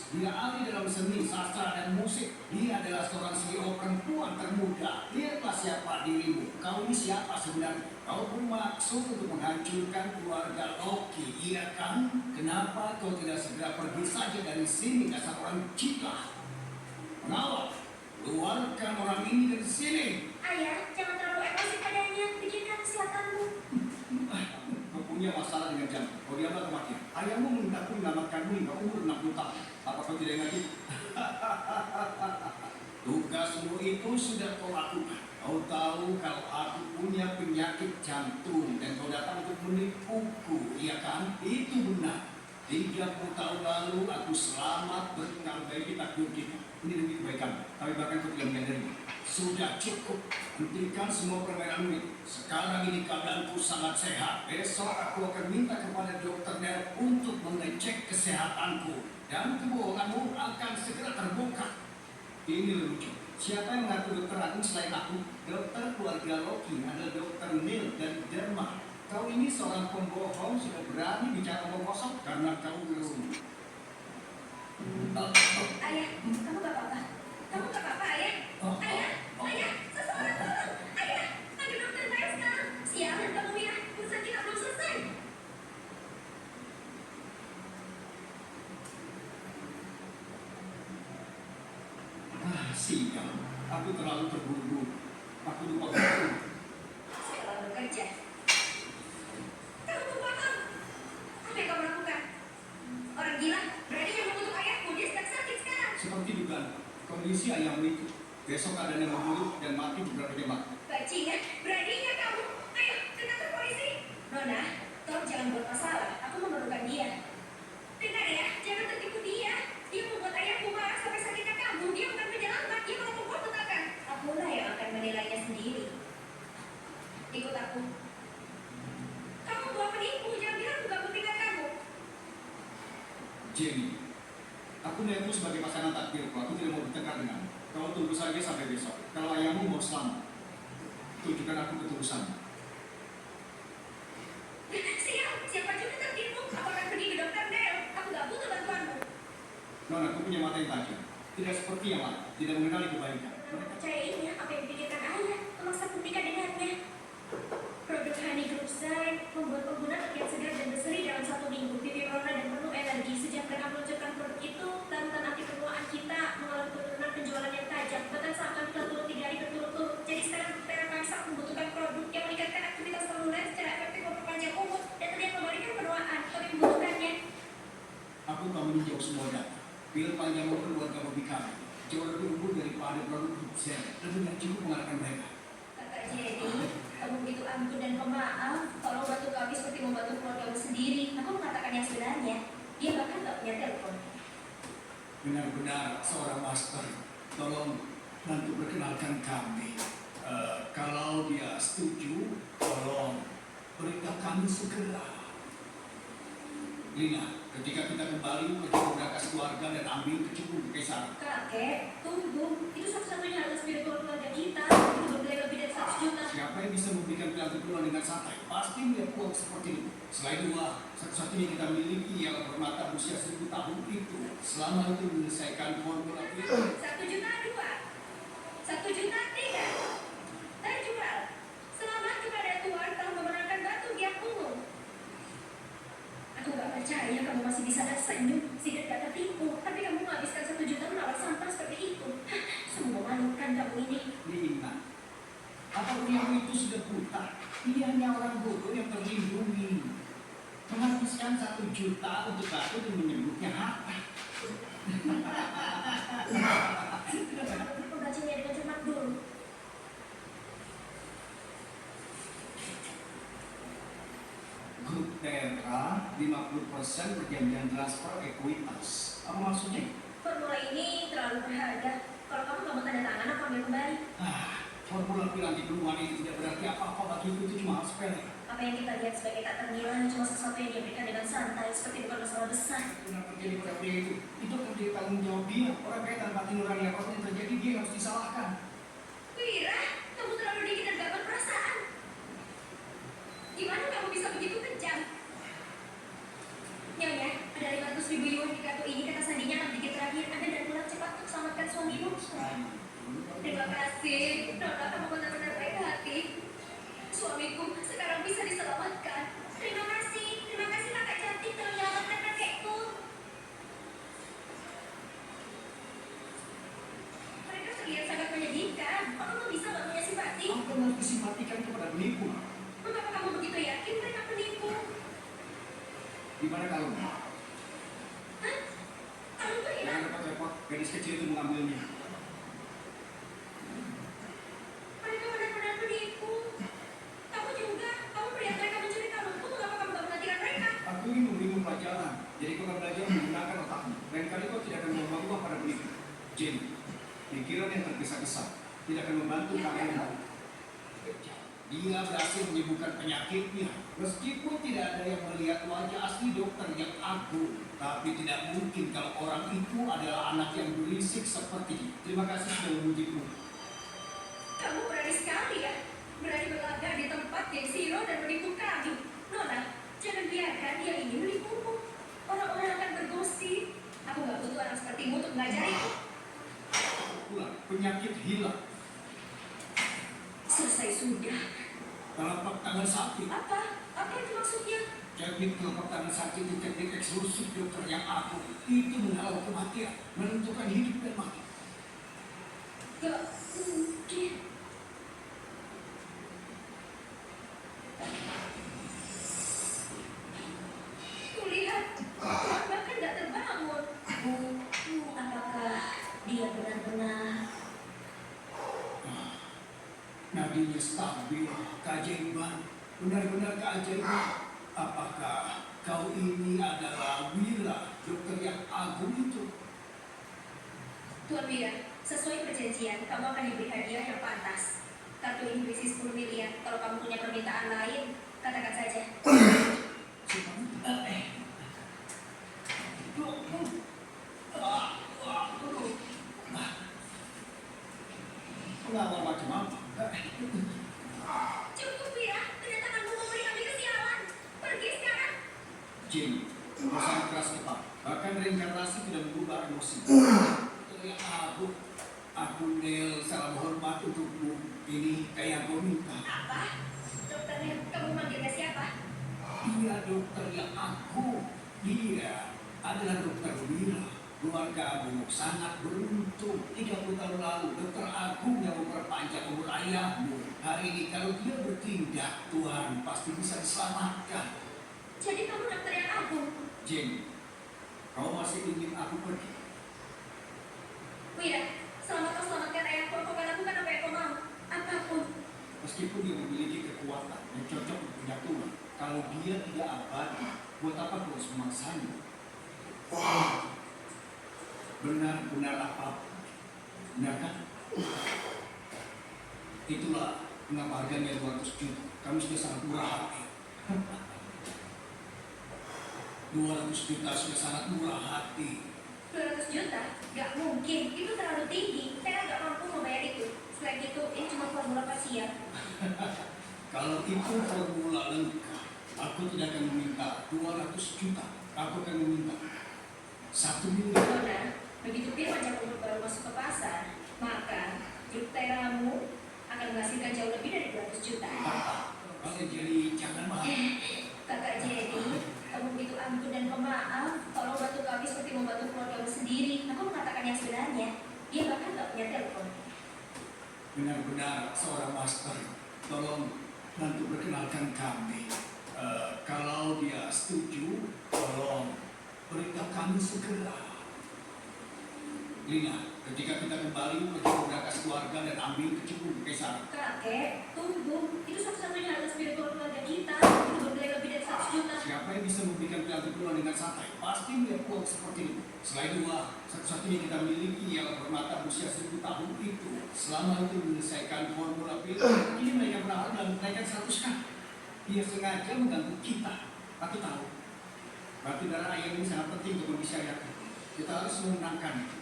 Dia ahli dalam seni, sastra, dan musik. Dia adalah seorang CEO perempuan termuda. Lihatlah siapa dirimu. Kau ini siapa sebenarnya? Kau bermaksud untuk menghancurkan keluarga Loki, iya kan? Kenapa kau tidak segera pergi saja dari sini, dasar orang gila? Pengawal, keluarkan orang ini dari sini. Ayah, jangan terlalu emosi padanya. Pikirkan kesehatanmu. Kau punya masalah dengan jam. Kau diamlah kematian. Ayahmu memintaku menyelamatkanmu hingga umur 60 tahun. Apa kau tidak ingat itu? Tugasmu itu sudah kau lakukan. Kau tahu kalau aku punya penyakit jantung dan kau datang untuk menipuku, iya kan? Itu benar. 30 tahun lalu aku selamat memperbaiki takdir kita. Ini demi kebaikan. Tapi bahkan kau tidak menyadarinya. Sudah cukup. Hentikan semua permainanmu itu. Sekarang ini keadaanku sangat sehat. Besok aku akan minta kepada dokter Nel untuk mengecek kesehatanku. Dan kebohonganmu akan segera terbongkar. Ini lucu. Siapa yang mengaku dokter Agung selain aku? Dokter keluarga Loki adalah dokter Neil dari Denmark. Kau ini seorang pembohong, sudah berani bicara omong kosong karena kau belum. Ayah, kamu gak apa-apa? Kamu gak apa-apa, Ayah? Ayah, Ayah, seseorang tolong! Ayah, panggil dokter Miles sekarang. Sialan kamu ya, urusan kita belum selesai. Sial, aku terlalu terburu-buru. Aku lupa waktu. Sekarang bekerja. Kamu pembohong! Apa yang kamu lakukan? Orang gila, berani yang mengutuk ayahku, dia sedang sakit sekarang. Seperti dugaan, kondisi ayahmu itu. Besok keadaannya memburuk dan mati beberapa jam lagi. Bajingan, beraninya kamu. Ayo, ke kantor polisi. Nona, tolong jangan buat masalah. Aku memerlukan dia. Dengar ya, jangan tertipu dia. Dia membuat ayahku marah sampai sakitnya kamu. Dia bukan penyelamat, dia malah membuat petaka. Akulah yang akan menilainya sendiri. Ikut aku. Kamu buat penipu, jangan bilang aku gak buktikan kamu. Jenny, aku melihatmu sebagai pasangan takdirku. Aku tidak mau bertengkar denganmu. Kau tunggu saja sampai besok. Kalau ayahmu mau selamat, tunjukkan aku ketulusanmu. Siap, siapa juga tertipu. Aku akan pergi ke dokter Nel. Aku gak butuh bantuanmu. Nona, aku punya mata yang tajam. Tidak seperti yang lain. Tidak mengenali kebaikan. Percayainya apa yang dipikirkan ayah, memaksa menikah dengannya. Produk Honey Group Zine membuat pengguna terlihat segar dan berseri dalam 1 minggu. Pipi merona dan penuh energi. Sejak mereka meluncurkan produk itu, larutan anti penuaan kita mengalami penurunan penjualan yang tajam. Bahkan saat kami telah turun 3 hari berturut-turut. Jadi sekarang Teramaksa membutuhkan produk yang meningkatkan aktivitas seluler secara efektif memperpanjang umur dan terlihat memberikan penuaan. Kami membutuhkannya. Aku telah meninjau semua data. Pil panjang umur keluarga Bobby kami jauh lebih unggul daripada produk Group Zine dan tidak cukup mengalahkan mereka. Kakak Jenny, kamu begitu ampun dan pemaaf. Tolong bantu kami seperti membantu keluargamu sendiri. Aku mengatakan yang sebenarnya. Dia bahkan gak punya telepon. Benar-benar seorang master. Tolong bantu perkenalkan kami. Kalau dia setuju, tolong beritahu kami segera. Lina, ketika kita kembali pergi ke berangkas keluarga dan ambil kecukupan kekaisaran. Kakek, tunggu. Itu satu-satunya harta spiritual keluarga kita. Itu bernilai lebih dari 100 juta. Siapa yang bisa memberikan pilihan keturunan dengan santai? Pasti melihat uang seperti itu. Selain uang, satu-satunya yang kita miliki ialah permata usia 1000 tahun itu. Selama itu menyelesaikan formula itu. 1 juta 2. 1 juta 3. Terjual. Selamat kepada Tuhan telah memenangkan batu giok umum. Aku gak percaya kamu masih bisa tersenyum. Sidat gak tertipu. Tapi kamu menghabiskan 1 juta menawar sampah seperti itu. Hah, sungguh memalukan kamu ini. Lina, apa beliau itu sudah buta? Dia hanya orang bodoh yang terlindungi. Menghabiskan 1 juta untuk batu dan menyebutnya harta. Membacanya dengan cermat dulu. Grup Tera 50% perjanjian transfer ekuitas. Apa maksudnya? Formula ini terlalu berharga. Kalau kamu gak mau tanda tangan, aku ambil kembali. Formula bilang di perumahan ini tidak berarti apa-apa bagiku, itu cuma hal sepele. Apa yang kita lihat sebagai tak ternilai cuma sesuatu yang diberikan dengan santai, seperti bukan masalah besar. Benar terjadi pada pria itu akan jadi tanggung jawab dia. Orang kaya tanpa hati nurani apapun yang terjadi, dia harus disalahkan. Wira, kamu terlalu dingin dan gak berperasaan. Gimana kamu bisa begitu kejam? Nyonya, ada 500.000 yuan di kartu ini, kata sandinya akan sedikit simpatikan kepada penipu. Mengapa kamu begitu yakin mereka penipu? Gimana kalungnya? Hah? Kalung itu hilang? Jangan repot-repot, gadis kecil itu mengambilnya. Mereka benar-benar penipu. Kamu juga, kamu melihat mereka mencuri kalungku, mengapa kamu gak menghentikan mereka? Aku ingin memberimu pelajaran, jadi kau akan belajar menggunakan otakmu. Lain kali kau tidak akan membuang uang pada penipu. Jane, pikiran yang tergesa-gesa tidak akan membantu kalian. Dia berhasil menyembuhkan penyakitnya. Meskipun tidak ada yang melihat wajah asli dokter yang agung, tapi tidak mungkin kalau orang itu adalah anak yang berisik seperti. Terima kasih sudah memujiku. Kamu berani sekali ya, berani berlagak di tempat geng Siro dan menipu kami. Nona, jangan biarkan dia ini menipumu. Orang-orang akan bergosip. Aku gak butuh anak sepertimu untuk mengajariku. Pulang, penyakit hilang. Selesai sudah. Telapak tangan sakit. Apa? Apa itu maksudnya? Teknik telapak tangan sakit itu teknik eksklusif dokter yang agung. Itu menghalau kematian, menentukan hidup dan mati. Gak mungkin. Kulihat, Tuhan bahkan gak terbangun. Apakah dia benar-benar... Nadinya stabil, keajaiban, benar-benar keajaiban. Apakah kau ini adalah Wira, dokter yang agung itu? Tuan Wira, sesuai perjanjian, kamu akan diberi hadiah yang pantas. Kartu ini berisi 10 miliar. Kalau kamu punya permintaan lain, katakan saja. Pengawal macam apa? Cukup Wira, kedatanganmu memberi kami kesialan. Pergi sekarang. Jim, perusahaan keras cepat. Bahkan reinkarnasi tidak mengubah emosi. Terlihat aku Nel salam hormat untukmu. Ini kayak gue minta. Apa? Dokternya, kamu manggilnya siapa? Dia dokter yang agung. Dia adalah dokter Wira. Keluarga Agung sangat beruntung. 30 tahun lalu, dokter Agung yang memperpanjang umur ayahmu. Hari ini kalau dia bertindak, Tuhan pasti bisa diselamatkan. Jadi kamu dokter yang agung. Jane, kau masih ingin aku pergi? Wira, selama kau selamatkan ayahku, kau akan lakukan apa yang kau mau. Apapun. Meskipun dia memiliki kekuatan yang cocok untuk punya Tuhan, kalau dia tidak abadi, buat apa kau harus memaksanya? Benar-benar apa? Benar kan? Itulah mengapa harganya 200 juta. Kami sudah sangat murah hati. 200 juta sudah sangat murah hati. 200 juta? Gak mungkin, itu terlalu tinggi. Saya gak mampu membayar itu. Selain itu, ini cuma formula pasien. Kalau itu formula lengkap, aku tidak akan meminta 200 juta. Aku akan meminta 1 miliar. Nona, begitu Firman Jakob baru masuk ke pasar, maka Jukteramu akan menghasilkan jauh lebih dari 200 juta. Kalau jadi jangan marah. Kakak Jenny, kamu begitu ampun dan pemaaf. Tolong bantu kami seperti membantu keluargamu sendiri. Aku mengatakan yang sebenarnya. Dia bahkan gak punya telepon. Benar-benar seorang master. Tolong bantu perkenalkan kami. Kalau dia setuju, tolong beritahu kami segera. Lina, ketika kita kembali pergi berangkat keluarga dan ambil kecubung Kaisar. Kakek, tunggu. Itu satu-satunya harta spiritual keluarga kita. Itu bernilai lebih dari 100 juta. Siapa yang bisa memberikan piala pulang dengan santai? Pasti melihat uang seperti itu. Selain uang, satu-satunya kita miliki ialah permata berusia 1000 tahun itu. Selama itu menyelesaikan formula piala, ini mereka berharap dan menaikkan 100 kali. Dia sengaja mengganggu kita. Aku tahu. Batu darah ayam ini sangat penting untuk kondisi ayamku. Kita harus memenangkan.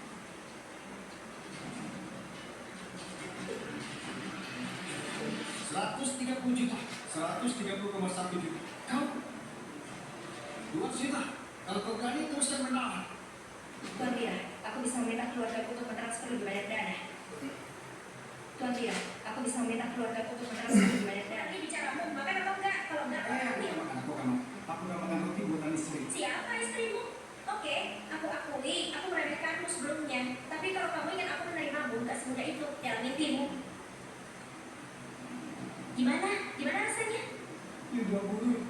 130 juta, 130,1 juta. Kau 200 juta. Kalau kau berani teruskan menahan. Tuan Wira, aku bisa meminta keluargaku untuk mentransfer lebih banyak dana. Tuan Wira, aku bisa meminta keluargaku untuk mentransfer lebih banyak dana. Ini bicaramu, makan apa enggak? Kalau enggak, Aku akan makan roti buatan istri. Siapa istrimu? Oke, aku akui, aku meremehkanmu sebelumnya. Tapi kalau kamu ingin aku menerimamu, gak semudah itu. Jangan mimpimu. Gimana? Gimana rasanya? Tidak boleh.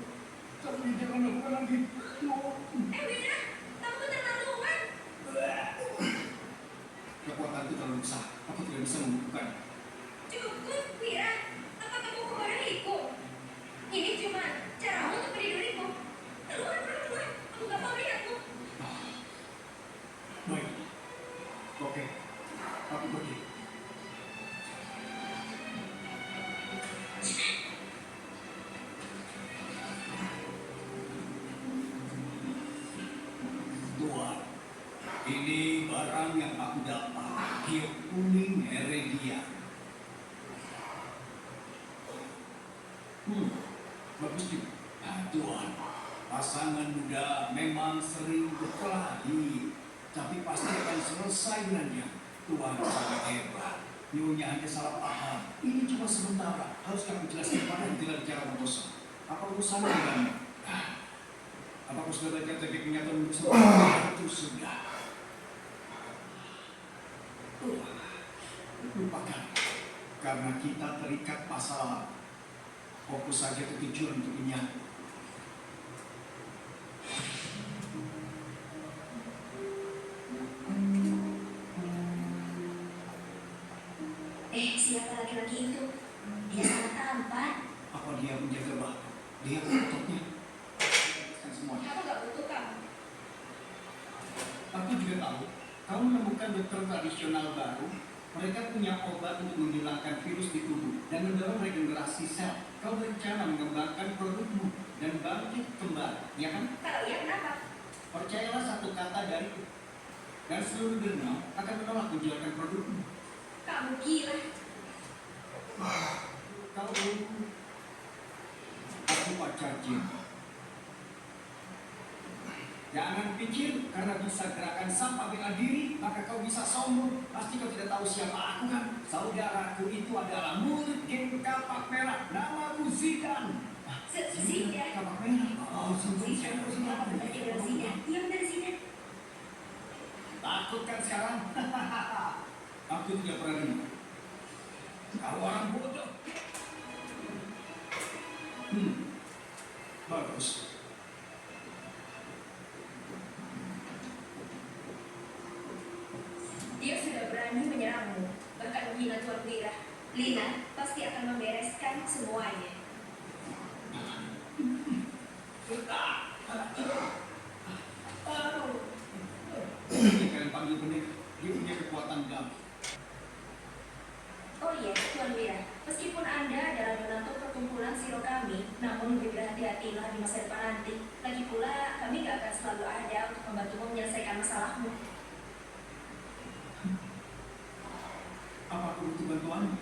Tapi jangan lakukan lagi. Wira, kamu keterlaluan. Kekuatanku terlalu besar. Aku tidak bisa membukukan. Cukup, Wira. Apa kamu kemarahiku? Ini cuma caramu untuk melindungiku. Keluar, keluar. Aku gak mau lihatmu. Baik. Oke. Aku pergi. Tuan, ini barang yang aku dapat. Giok kuning Heredia. Bagus juga. Nah, Tuan, pasangan muda memang sering berkelahi, tapi pasti akan selesai dengannya. Tuan sangat hebat. Nyonya hanya salah paham. Ini cuma sementara. Harus kamu jelaskan pada tidak bicara bosan. Apa urusannya denganmu? Apa kau sudah belajar teknik menyatu itu sudah. Lupakan. Karena kita terikat masalah. Fokus saja ke tujuan untuk menyatu. Siapa laki-laki itu? Dia sangat tampan. Apa dia menjaga batu? Dia menutupnya. Dan semuanya. Aku gak butuh kamu. Aku juga tahu. Kamu menemukan dokter tradisional baru. Mereka punya obat untuk menghilangkan virus di tubuh dan mendorong regenerasi sel. Kau berencana mengembangkan produkmu dan bangkit kembali, ya kan? Kalau iya, kenapa? Percayalah satu kata dariku. Dan seluruh dunia akan menolak menjualkan produkmu. Kamu gila. Kau aku pacar Jin. Jangan pikir karena bisa gerakan sampah bela diri, maka kau bisa sombong. Pasti kau tidak tahu siapa aku kan? Saudaraku itu adalah murid geng kapak merah. Namaku Zidan. Zidan? Kapak merah. Oh, Zidan, apa benar dia adalah Zidan? Iya benar Zidan. Takut kan sekarang? Aku tidak pernah dengar. Kau orang bodoh. Bagus. Dia sudah berani menyerangmu, bahkan menghina Tuan Wira. Lina pasti akan membereskan semuanya. Kalian panggil benih, dia punya kekuatan damai. Oh iya, Tuan Wira, meskipun Anda adalah donatur perkumpulan Siro kami, namun lebih berhati-hatilah di masa depan nanti. Lagi pula, kami gak akan selalu ada untuk membantumu menyelesaikan masalahmu. Apa aku butuh bantuan?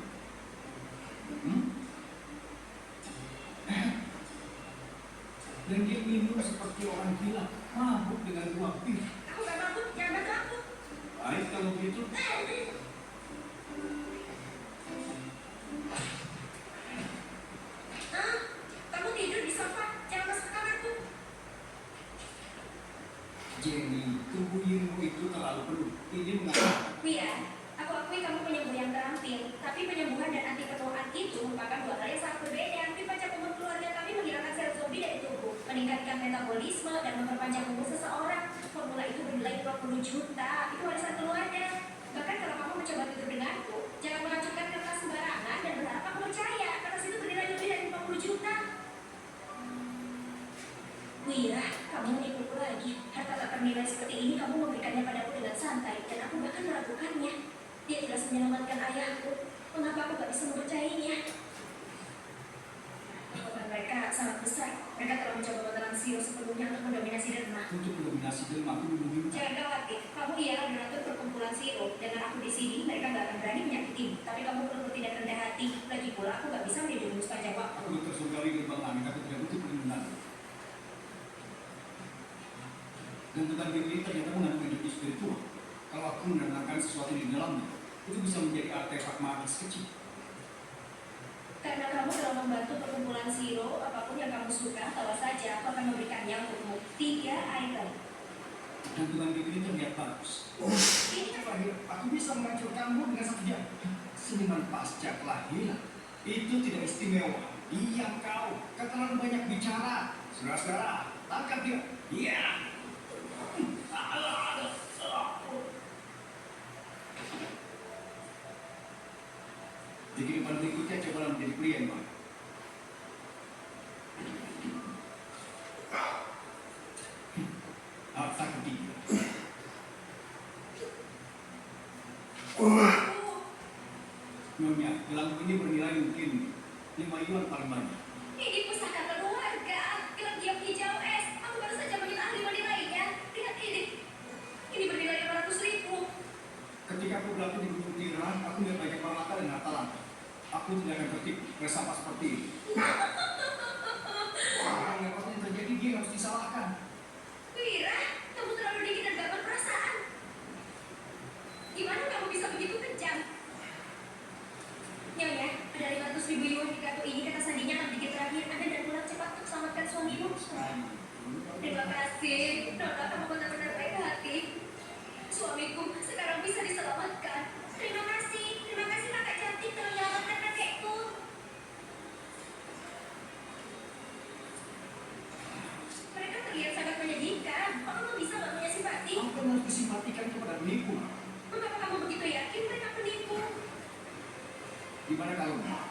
Dan dia minum seperti orang gila, mabuk dengan uang bir. Aku gak mabuk, jangan bantu aku. Baik kalau begitu. Kamu tidur di sofa, jangan masuk ke kamarku. Jenny, tubuh Yirmu itu terlalu penuh. Ini mengatakan. Wira, aku akui kamu penyembuh yang terampil, tapi penyembuhan dan anti ketuaan itu merupakan dua hal yang sangat berbeda. Pipa umur keluarga kami menghilangkan sel zombie dari tubuh, meningkatkan metabolisme dan memperpanjang umur seseorang. Formula itu bernilai 20 juta, itu warisan keluarga. Bahkan kalau kamu mencoba tidur denganku, jangan mengacungkan kertas sembarangan dan berharap aku percaya, kertas itu bernilai lebih dari 50 juta. Wira, kamu menipuku lagi. Harta tak ternilai seperti ini kamu memberikannya padaku dengan santai, dan aku bahkan meragukannya. Dia jelas menyelamatkan ayahku. Mengapa aku gak bisa mempercayainya? Beban mereka sangat besar. Mereka telah mencoba menelan Siro sepenuhnya untuk mendominasi Derma. Untuk mendominasi Derma, aku meminta. Jangan khawatir, kamu ialah donatur perkumpulan Siro. Dengan aku di sini, mereka gak akan berani menyakitimu. Tapi kamu perlu bertindak rendah hati. Lagi pula, aku gak bisa melindungimu sepanjang waktu. Aku tersunggari gerbang langit, aku tidak butuh perlindungan. Dan tentang diri ternyata mengandung energi spiritual. Kalau aku menenangkan sesuatu di dalamnya, itu bisa menjadi artefak magis kecil. Karena kamu telah membantu perkumpulan Siro, apapun yang kamu suka, bawa saja, aku akan memberikannya untukmu. 3 item. Dan tentang diri terlihat bagus. Ini Terakhir, aku bisa menghancurkanmu dengan satu jam. Seniman pasca kelahiran. Itu tidak istimewa. Diam kau. Kau terlalu banyak bicara. Saudara-saudara, tangkap dia. Iya. Di kehidupan berikutnya cobalah menjadi pria yang baik. Harta ketiga. Nyonya, gelang ini bernilai mungkin 5 yuan paling banyak. Ini pusaka keluarga. Gelang diam hijau es. Aku baru saja mengenali menilainya. Lihat ini. Ini bernilai 500.000. Ketika aku berlatih di Gunung Tiran, aku melihat banyak peralatan dan harta langka. Aku tidak akan tertipu bersama seperti ini. Orang yang apa yang terjadi dia harus disalahkan. Wira, kamu terlalu dingin dan gak berperasaan. Gimana kamu bisa begitu kejam? Nyonya, ada 500.000 yuan di kartu ini. Kata sandinya akan dikit terakhir. Anda dan pulang cepat untuk selamatkan suamimu. Terima kasih. Nona, kamu benar-benar baik hati. Suamiku sekarang bisa diselamatkan. Terima kasih. Terima kasih kakak cantik telah menyelamatkan kakekku. Mereka terlihat sangat menyedihkan. Kamu bisa gak punya simpati? Apa yang harus disimpatikan kepada penipu? Mengapa kamu begitu yakin mereka penipu? Gimana kalau Hah?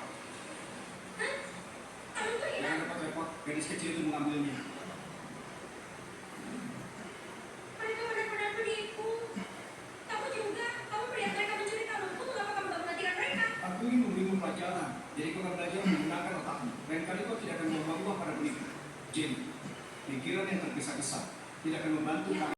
Kamu tuh jangan hilang. repot-repot, gadis kecil itu mengambilnya. Mereka benar-benar penipu. Kamu juga. Kamu melihat mereka mencuri kalungku. Mengapa kamu gak menghentikan mereka? Aku ingin memberimu pelajaran, jadi kau akan belajar menggunakan otakmu. Lain kali kau tidak akan membuang uang pada penipu. Jane, pikiran yang tergesa-gesa tidak akan membantu kamu.